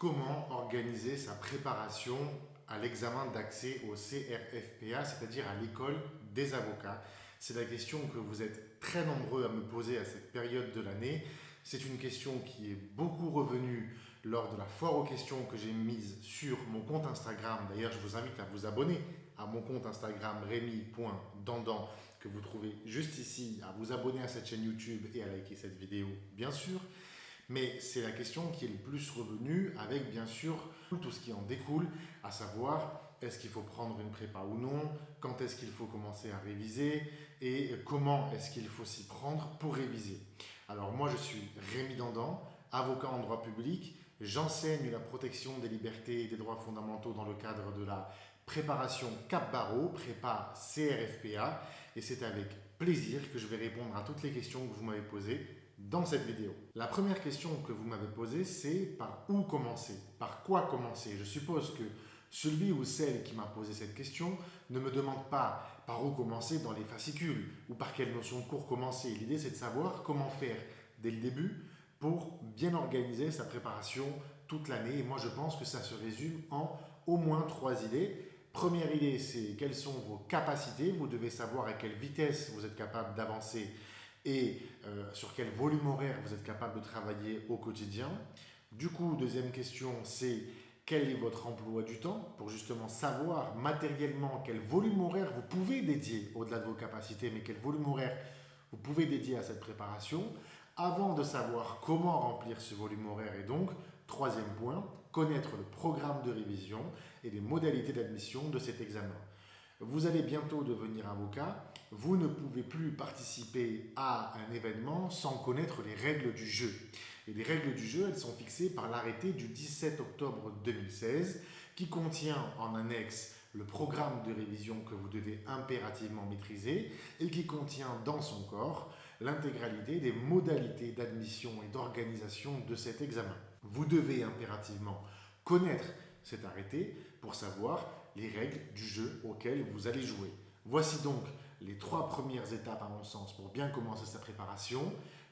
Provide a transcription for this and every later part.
Comment organiser sa préparation à l'examen d'accès au CRFPA, c'est-à-dire à l'école des avocats? C'est la question que vous êtes très nombreux à me poser à cette période de l'année. C'est une question qui est beaucoup revenue lors de la foire aux questions que j'ai mise sur mon compte Instagram. D'ailleurs, je vous invite à vous abonner à mon compte Instagram rémi.dandan que vous trouvez juste ici, à vous abonner à cette chaîne YouTube et à liker cette vidéo, bien sûr. Mais c'est la question qui est le plus revenue avec bien sûr tout ce qui en découle, à savoir est-ce qu'il faut prendre une prépa ou non, quand est-ce qu'il faut commencer à réviser et comment est-ce qu'il faut s'y prendre pour réviser. Alors moi je suis Rémi Dandan, avocat en droit public, j'enseigne la protection des libertés et des droits fondamentaux dans le cadre de la préparation Cap Barreau, prépa CRFPA, et c'est avec plaisir que je vais répondre à toutes les questions que vous m'avez posées dans cette vidéo. La première question que vous m'avez posée, c'est par où commencer? Par quoi commencer? Je suppose que celui ou celle qui m'a posé cette question ne me demande pas par où commencer dans les fascicules ou par quelle notion de cours commencer. L'idée, c'est de savoir comment faire dès le début pour bien organiser sa préparation toute l'année. Et moi, je pense que ça se résume en au moins 3 idées. Première idée, c'est quelles sont vos capacités. Vous devez savoir à quelle vitesse vous êtes capable d'avancer et sur quel volume horaire vous êtes capable de travailler au quotidien. Du coup, deuxième question, c'est quel est votre emploi du temps pour justement savoir matériellement quel volume horaire vous pouvez dédier au-delà de vos capacités, mais quel volume horaire vous pouvez dédier à cette préparation avant de savoir comment remplir ce volume horaire. Et donc, troisième point, connaître le programme de révision et les modalités d'admission de cet examen. Vous allez bientôt devenir avocat, vous ne pouvez plus participer à un événement sans connaître les règles du jeu. Et les règles du jeu, elles sont fixées par l'arrêté du 17 octobre 2016 qui contient en annexe le programme de révision que vous devez impérativement maîtriser et qui contient dans son corps l'intégralité des modalités d'admission et d'organisation de cet examen. Vous devez impérativement connaître cet arrêté pour savoir les règles du jeu auquel vous allez jouer. Voici donc les 3 premières étapes à mon sens pour bien commencer sa préparation.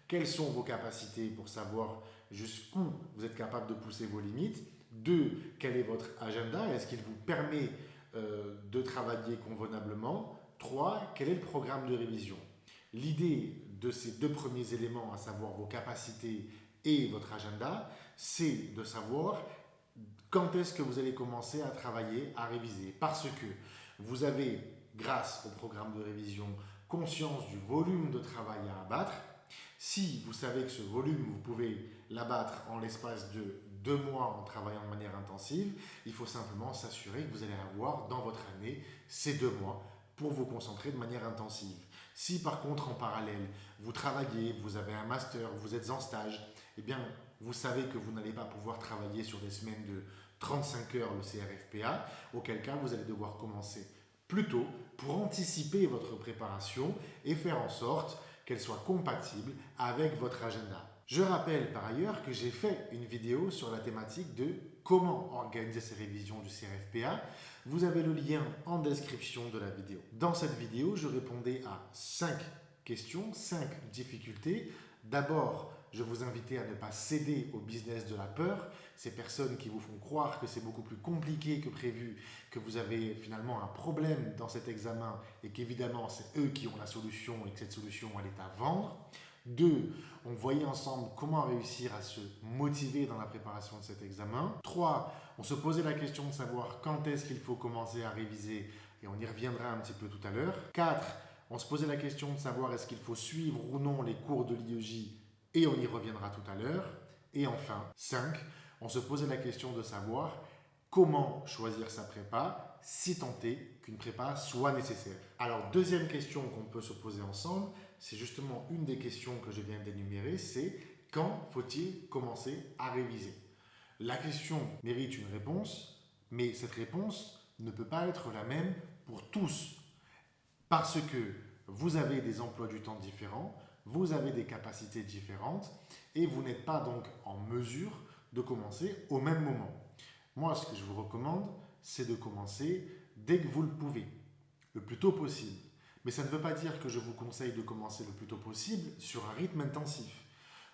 Quelles sont vos capacités pour savoir jusqu'où vous êtes capable de pousser vos limites? 2. Quel est votre agenda? Est-ce qu'il vous permet de travailler convenablement? 3. Quel est le programme de révision? L'idée de ces 2 premiers éléments, à savoir vos capacités et votre agenda, c'est de savoir quand est-ce que vous allez commencer à travailler, à réviser. Parce que vous avez, grâce au programme de révision, conscience du volume de travail à abattre. Si vous savez que ce volume, vous pouvez l'abattre en l'espace de 2 mois en travaillant de manière intensive, il faut simplement s'assurer que vous allez avoir dans votre année ces 2 mois pour vous concentrer de manière intensive. Si par contre en parallèle, vous travaillez, vous avez un master, vous êtes en stage, eh bien vous savez que vous n'allez pas pouvoir travailler sur des semaines de 35 heures le CRFPA, auquel cas vous allez devoir commencer plus tôt pour anticiper votre préparation et faire en sorte qu'elle soit compatible avec votre agenda. Je rappelle par ailleurs que j'ai fait une vidéo sur la thématique de comment organiser ses révisions du CRFPA. Vous avez le lien en description de la vidéo. Dans cette vidéo, je répondais à 5 questions, 5 difficultés. D'abord, je vous invitais à ne pas céder au business de la peur, ces personnes qui vous font croire que c'est beaucoup plus compliqué que prévu, que vous avez finalement un problème dans cet examen et qu'évidemment c'est eux qui ont la solution et que cette solution elle est à vendre. 2. On voyait ensemble comment réussir à se motiver dans la préparation de cet examen. 3. On se posait la question de savoir quand est-ce qu'il faut commencer à réviser et on y reviendra un petit peu tout à l'heure. 4. On se posait la question de savoir est-ce qu'il faut suivre ou non les cours de l'IEJ et on y reviendra tout à l'heure. Et enfin, 5. On se posait la question de savoir comment choisir sa prépa si tant est qu'une prépa soit nécessaire. Alors, deuxième question qu'on peut se poser ensemble, c'est justement une des questions que je viens d'énumérer, c'est quand faut-il commencer à réviser? La question mérite une réponse, mais cette réponse ne peut pas être la même pour tous. Parce que vous avez des emplois du temps différents, vous avez des capacités différentes et vous n'êtes pas donc en mesure de commencer au même moment. Moi, ce que je vous recommande, c'est de commencer dès que vous le pouvez, le plus tôt possible. Mais ça ne veut pas dire que je vous conseille de commencer le plus tôt possible sur un rythme intensif.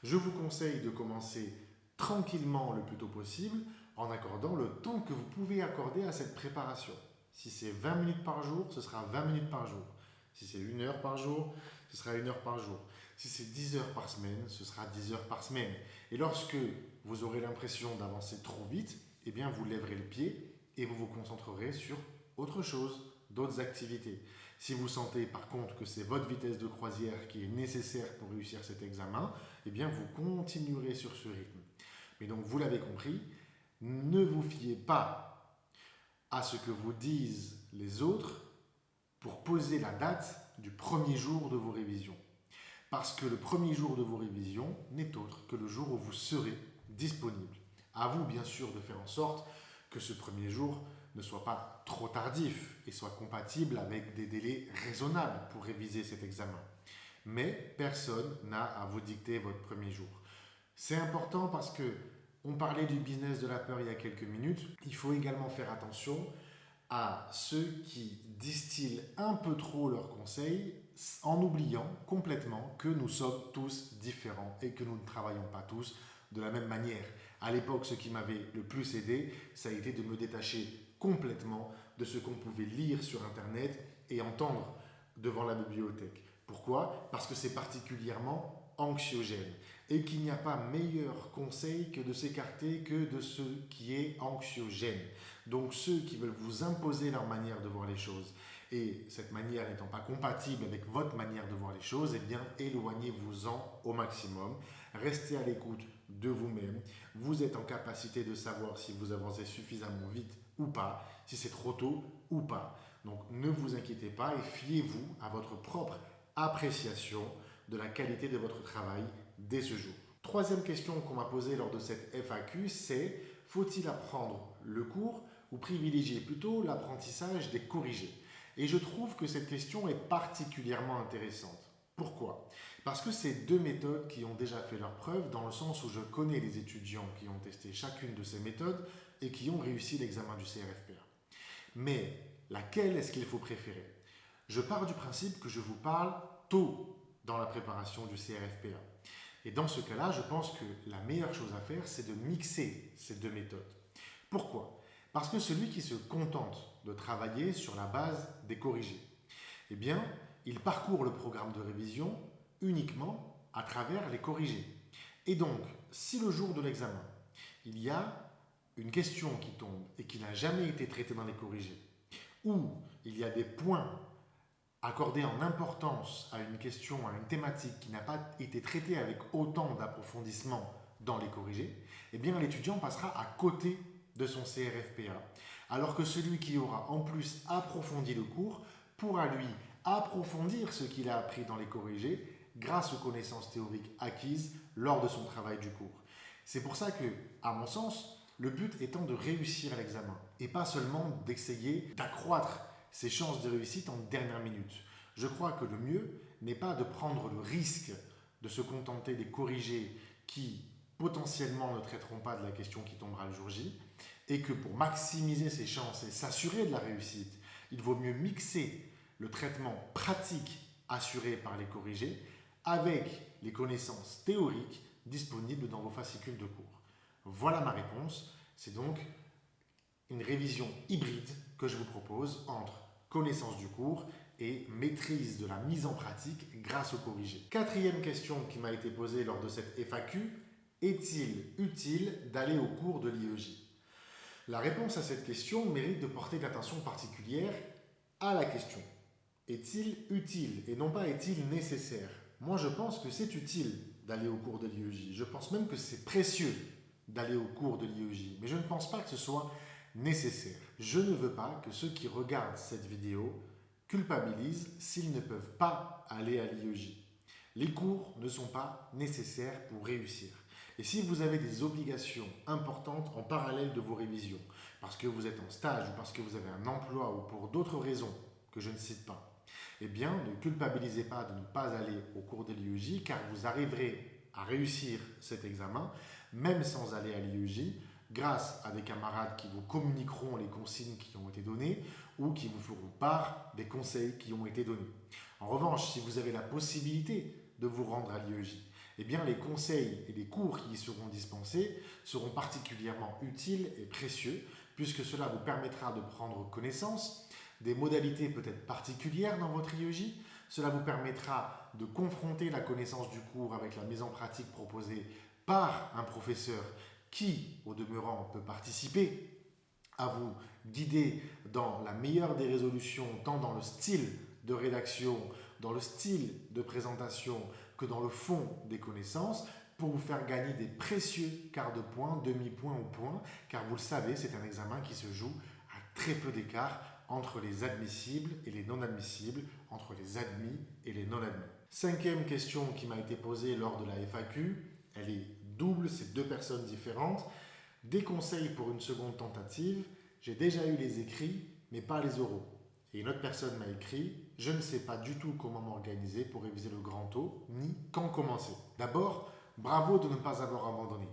Je vous conseille de commencer tranquillement le plus tôt possible en accordant le temps que vous pouvez accorder à cette préparation. Si c'est 20 minutes par jour, ce sera 20 minutes par jour. Si c'est 1 heure par jour, ce sera 1 heure par jour. Si c'est 10 heures par semaine, ce sera 10 heures par semaine. Et lorsque vous aurez l'impression d'avancer trop vite, eh bien vous lèverez le pied et vous vous concentrerez sur autre chose, d'autres activités. Si vous sentez par contre que c'est votre vitesse de croisière qui est nécessaire pour réussir cet examen, eh bien vous continuerez sur ce rythme. Mais donc vous l'avez compris, ne vous fiez pas à ce que vous disent les autres pour poser la date du premier jour de vos révisions. Parce que le premier jour de vos révisions n'est autre que le jour où vous serez disponible. À vous bien sûr de faire en sorte que ce premier jour ne soit pas trop tardif et soit compatible avec des délais raisonnables pour réviser cet examen. Mais personne n'a à vous dicter votre premier jour. C'est important parce que on parlait du business de la peur il y a quelques minutes. Il faut également faire attention à ceux qui distillent un peu trop leurs conseils en oubliant complètement que nous sommes tous différents et que nous ne travaillons pas tous de la même manière. À l'époque, ce qui m'avait le plus aidé, ça a été de me détacher complètement de ce qu'on pouvait lire sur Internet et entendre devant la bibliothèque. Pourquoi ? Parce que c'est particulièrement anxiogène et qu'il n'y a pas meilleur conseil que de s'écarter que de ce qui est anxiogène. Donc ceux qui veulent vous imposer leur manière de voir les choses et cette manière n'étant pas compatible avec votre manière de voir les choses, eh bien éloignez-vous-en au maximum. Restez à l'écoute de vous-même. Vous êtes en capacité de savoir si vous avancez suffisamment vite ou pas, si c'est trop tôt ou pas. Donc ne vous inquiétez pas et fiez-vous à votre propre appréciation de la qualité de votre travail dès ce jour. Troisième question qu'on m'a posée lors de cette FAQ, c'est faut-il apprendre le cours ou privilégier plutôt l'apprentissage des corrigés ? Et je trouve que cette question est particulièrement intéressante. Pourquoi ? Parce que c'est deux méthodes qui ont déjà fait leurs preuves dans le sens où je connais les étudiants qui ont testé chacune de ces méthodes et qui ont réussi l'examen du CRFPA. Mais laquelle est-ce qu'il faut préférer ? Je pars du principe que je vous parle tôt dans la préparation du CRFPA. Et dans ce cas-là, je pense que la meilleure chose à faire, c'est de mixer ces deux méthodes. Pourquoi ? Parce que celui qui se contente de travailler sur la base des corrigés, eh bien, il parcourt le programme de révision uniquement à travers les corrigés. Et donc, si le jour de l'examen, il y a une question qui tombe et qui n'a jamais été traitée dans les corrigés, ou il y a des points accordés en importance à une question, à une thématique qui n'a pas été traitée avec autant d'approfondissement dans les corrigés, eh bien l'étudiant passera à côté de son CRFPA, alors que celui qui aura en plus approfondi le cours pourra lui approfondir ce qu'il a appris dans les corrigés grâce aux connaissances théoriques acquises lors de son travail du cours. C'est pour ça que, à mon sens, le but étant de réussir l'examen et pas seulement d'essayer d'accroître ses chances de réussite en dernière minute. Je crois que le mieux n'est pas de prendre le risque de se contenter des corrigés qui potentiellement ne traiteront pas de la question qui tombera le jour J, et que pour maximiser ses chances et s'assurer de la réussite, il vaut mieux mixer le traitement pratique assuré par les corrigés avec les connaissances théoriques disponibles dans vos fascicules de cours. Voilà ma réponse. C'est donc une révision hybride que je vous propose entre connaissance du cours et maîtrise de la mise en pratique grâce aux corrigés. Quatrième question qui m'a été posée lors de cette FAQ, est-il utile d'aller au cours de l'IEJ ? La réponse à cette question mérite de porter une attention particulière à la question. Est-il utile et non pas est-il nécessaire ? Moi je pense que c'est utile d'aller au cours de l'IEJ. Je pense même que c'est précieux d'aller au cours de l'IEJ. Mais je ne pense pas que ce soit nécessaire. Je ne veux pas que ceux qui regardent cette vidéo culpabilisent s'ils ne peuvent pas aller à l'IEJ. Les cours ne sont pas nécessaires pour réussir. Et si vous avez des obligations importantes en parallèle de vos révisions, parce que vous êtes en stage ou parce que vous avez un emploi ou pour d'autres raisons que je ne cite pas, eh bien ne culpabilisez pas de ne pas aller au cours de l'IEJ car vous arriverez à réussir cet examen même sans aller à l'IEJ grâce à des camarades qui vous communiqueront les consignes qui ont été données ou qui vous feront part des conseils qui ont été donnés. En revanche, si vous avez la possibilité de vous rendre à l'IEJ, eh bien les conseils et les cours qui y seront dispensés seront particulièrement utiles et précieux puisque cela vous permettra de prendre connaissance des modalités peut-être particulières dans votre IEJ. Cela vous permettra de confronter la connaissance du cours avec la mise en pratique proposée par un professeur qui, au demeurant, peut participer à vous guider dans la meilleure des résolutions, tant dans le style de rédaction, dans le style de présentation que dans le fond des connaissances, pour vous faire gagner des précieux quarts de point, demi-point ou point, car vous le savez, c'est un examen qui se joue à très peu d'écart entre les admissibles et les non admissibles, entre les admis et les non admis. Cinquième question qui m'a été posée lors de la FAQ, elle est double, c'est deux personnes différentes. Des conseils pour une seconde tentative, j'ai déjà eu les écrits, mais pas les oraux. Et une autre personne m'a écrit, je ne sais pas du tout comment m'organiser pour réviser le grand taux, ni quand commencer. D'abord, bravo de ne pas avoir abandonné.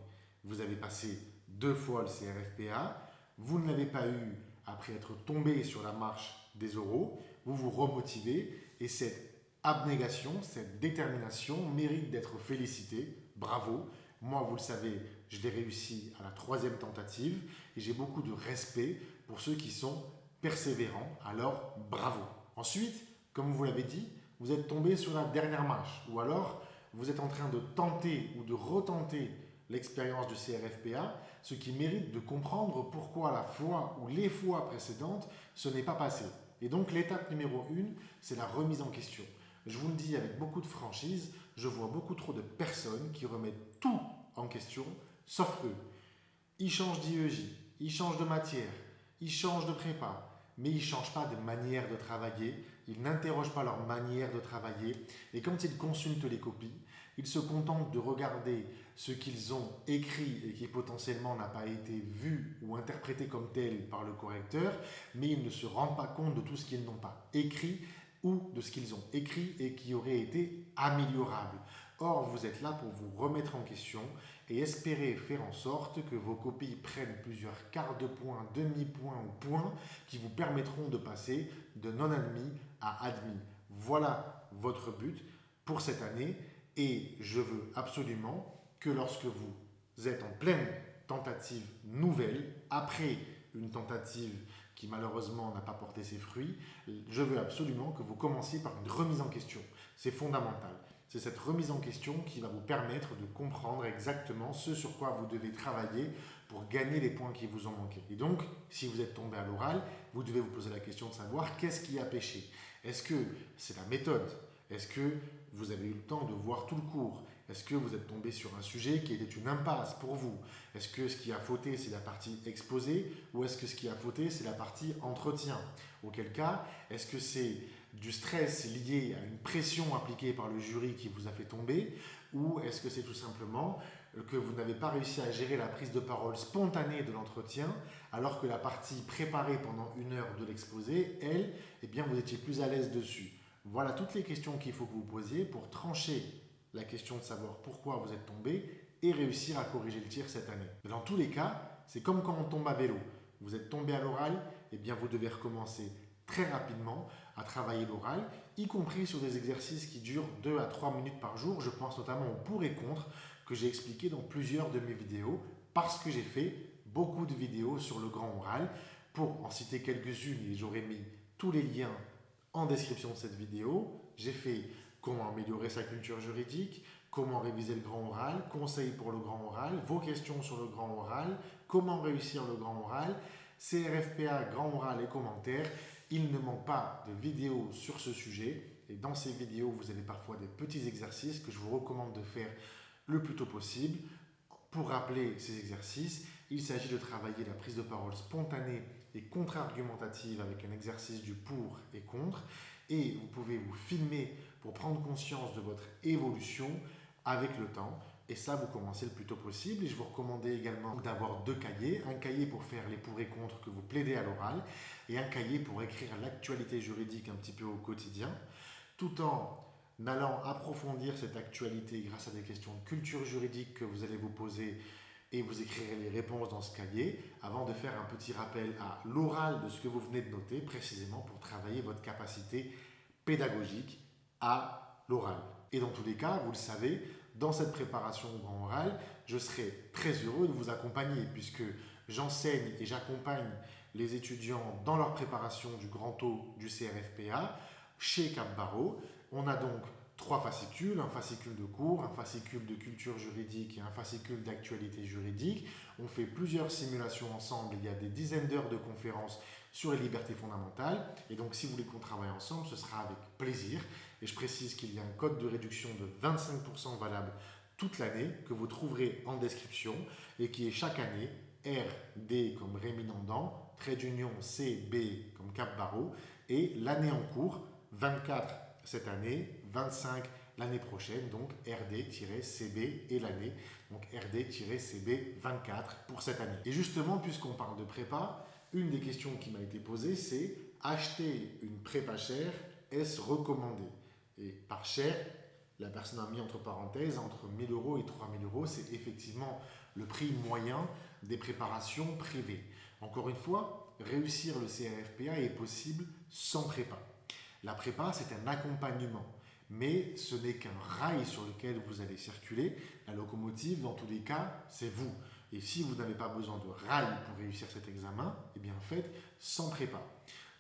Vous avez passé 2 fois le CRFPA, vous ne l'avez pas eu après être tombé sur la marche des oraux, vous vous remotivez et cette abnégation, cette détermination mérite d'être félicitée. Bravo. Moi, vous le savez, je l'ai réussi à la 3e tentative et j'ai beaucoup de respect pour ceux qui sont persévérants. Alors, bravo. Ensuite, comme vous l'avez dit, vous êtes tombé sur la dernière marche ou alors vous êtes en train de tenter ou de retenter l'expérience du CRFPA, ce qui mérite de comprendre pourquoi la fois ou les fois précédentes, ce n'est pas passé. Et donc l'étape numéro 1, c'est la remise en question. Je vous le dis avec beaucoup de franchise, je vois beaucoup trop de personnes qui remettent tout en question, sauf eux. Ils changent d'IEJ, ils changent de matière, ils changent de prépa, mais ils ne changent pas de manière de travailler, ils n'interrogent pas leur manière de travailler, et quand ils consultent les copies, ils se contentent de regarder ce qu'ils ont écrit et qui potentiellement n'a pas été vu ou interprété comme tel par le correcteur, mais ils ne se rendent pas compte de tout ce qu'ils n'ont pas écrit ou de ce qu'ils ont écrit et qui aurait été améliorable. Or, vous êtes là pour vous remettre en question et espérer faire en sorte que vos copies prennent plusieurs quarts de point, demi-point ou point qui vous permettront de passer de non admis à admis. Voilà votre but pour cette année et je veux absolument que lorsque vous êtes en pleine tentative nouvelle, après une tentative qui malheureusement n'a pas porté ses fruits, je veux absolument que vous commenciez par une remise en question. C'est fondamental. C'est cette remise en question qui va vous permettre de comprendre exactement ce sur quoi vous devez travailler pour gagner les points qui vous ont manqué. Et donc, si vous êtes tombé à l'oral, vous devez vous poser la question de savoir qu'est-ce qui a péché. Est-ce que c'est la méthode? Est-ce que vous avez eu le temps de voir tout le cours? Est-ce que vous êtes tombé sur un sujet qui était une impasse pour vous? Est-ce que ce qui a fauté, c'est la partie exposé ou est-ce que ce qui a fauté, c'est la partie entretien? Auquel cas, est-ce que c'est du stress lié à une pression appliquée par le jury qui vous a fait tomber ou est-ce que c'est tout simplement que vous n'avez pas réussi à gérer la prise de parole spontanée de l'entretien alors que la partie préparée pendant 1 heure de l'exposé, elle, eh bien, vous étiez plus à l'aise dessus? Voilà toutes les questions qu'il faut que vous posiez pour trancher la question de savoir pourquoi vous êtes tombé et réussir à corriger le tir cette année. Mais dans tous les cas, c'est comme quand on tombe à vélo. Vous êtes tombé à l'oral, eh bien vous devez recommencer très rapidement à travailler l'oral, y compris sur des exercices qui durent 2 à 3 minutes par jour. Je pense notamment au pour et contre que j'ai expliqué dans plusieurs de mes vidéos parce que j'ai fait beaucoup de vidéos sur le grand oral. Pour en citer quelques-unes, et j'aurais mis tous les liens en description de cette vidéo, j'ai fait comment améliorer sa culture juridique, comment réviser le grand oral, conseils pour le grand oral, vos questions sur le grand oral, comment réussir le grand oral, CRFPA, grand oral et commentaires. Il ne manque pas de vidéos sur ce sujet et dans ces vidéos, vous avez parfois des petits exercices que je vous recommande de faire le plus tôt possible. Pour rappeler ces exercices, il s'agit de travailler la prise de parole spontanée et contre-argumentative avec un exercice du pour et contre. Et vous pouvez vous filmer pour prendre conscience de votre évolution avec le temps. Et ça, vous commencez le plus tôt possible. Et je vous recommande également d'avoir 2 cahiers. Un cahier pour faire les pour et contre que vous plaidez à l'oral et un cahier pour écrire l'actualité juridique un petit peu au quotidien, tout en allant approfondir cette actualité grâce à des questions de culture juridique que vous allez vous poser et vous écrirez les réponses dans ce cahier avant de faire un petit rappel à l'oral de ce que vous venez de noter précisément pour travailler votre capacité pédagogique à l'oral. Et dans tous les cas, vous le savez, dans cette préparation au grand oral, je serai très heureux de vous accompagner puisque j'enseigne et j'accompagne les étudiants dans leur préparation du grand O du CRFPA chez Cap Barreau. On a donc 3 fascicules, un fascicule de cours, un fascicule de culture juridique et un fascicule d'actualité juridique. On fait plusieurs simulations ensemble, il y a des dizaines d'heures de conférences sur les libertés fondamentales. Et donc si vous voulez qu'on travaille ensemble, ce sera avec plaisir. Et je précise qu'il y a un code de réduction de 25% valable toute l'année que vous trouverez en description et qui est chaque année RD comme Rémi Nandan, trait d'union CB comme Cap Barreau et l'année en cours 24 cette année, 25 l'année prochaine, donc RD-CB et l'année, donc RD-CB 24 pour cette année. Et justement, puisqu'on parle de prépa, une des questions qui m'a été posée, c'est acheter une prépa chère, est-ce recommandé? Et par cher, la personne a mis entre parenthèses entre 1 000 euros et 3 000 euros, c'est effectivement le prix moyen des préparations privées. Encore une fois, réussir le CRFPA est possible sans prépa. La prépa, c'est un accompagnement, mais ce n'est qu'un rail sur lequel vous allez circuler. La locomotive, dans tous les cas, c'est vous. Et si vous n'avez pas besoin de rail pour réussir cet examen, eh bien faites sans prépa.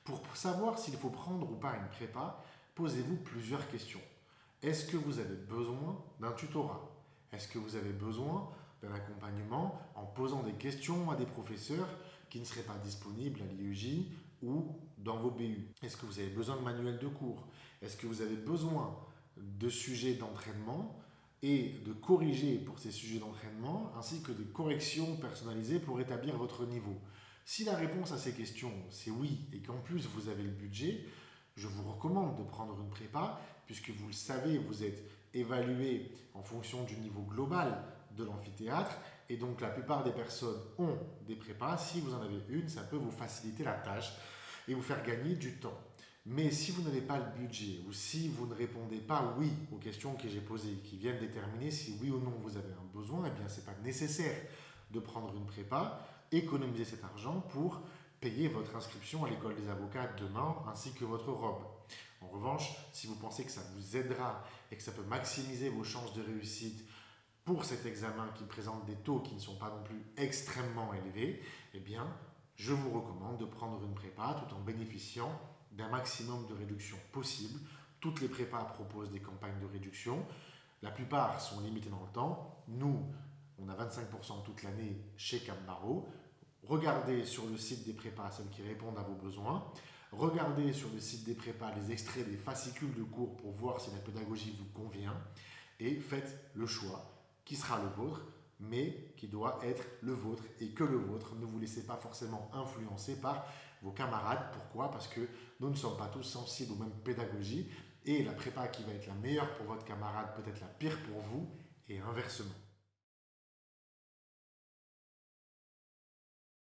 Pour savoir s'il faut prendre ou pas une prépa, posez-vous plusieurs questions. Est-ce que vous avez besoin d'un tutorat? Est-ce que vous avez besoin d'un accompagnement en posant des questions à des professeurs qui ne seraient pas disponibles à l'IEJ ou dans vos BU? Est-ce que vous avez besoin de manuels de cours? Est-ce que vous avez besoin de sujets d'entraînement et de corriger pour ces sujets d'entraînement ainsi que de corrections personnalisées pour établir votre niveau? Si la réponse à ces questions c'est oui et qu'en plus vous avez le budget, je vous recommande de prendre une prépa puisque vous le savez, vous êtes évalué en fonction du niveau global de l'amphithéâtre et donc la plupart des personnes ont des prépas. Si vous en avez une, ça peut vous faciliter la tâche et vous faire gagner du temps. Mais si vous n'avez pas le budget ou si vous ne répondez pas oui aux questions que j'ai posées qui viennent déterminer si oui ou non vous avez un besoin, eh bien ce n'est pas nécessaire de prendre une prépa, économiser cet argent pour payer votre inscription à l'école des avocats demain ainsi que votre robe. En revanche, si vous pensez que ça vous aidera et que ça peut maximiser vos chances de réussite pour cet examen qui présente des taux qui ne sont pas non plus extrêmement élevés, eh bien, je vous recommande de prendre une prépa tout en bénéficiant d'un maximum de réduction possible. Toutes les prépas proposent des campagnes de réduction. La plupart sont limitées dans le temps. Nous, on a 25% toute l'année chez Cap Barreau. Regardez sur le site des prépas celles qui répondent à vos besoins. Regardez sur le site des prépas les extraits des fascicules de cours pour voir si la pédagogie vous convient. Et faites le choix qui sera le vôtre, mais qui doit être le vôtre et que le vôtre. Ne vous laissez pas forcément influencer par vos camarades. Pourquoi? Parce que nous ne sommes pas tous sensibles aux mêmes pédagogies et la prépa qui va être la meilleure pour votre camarade peut être la pire pour vous et inversement.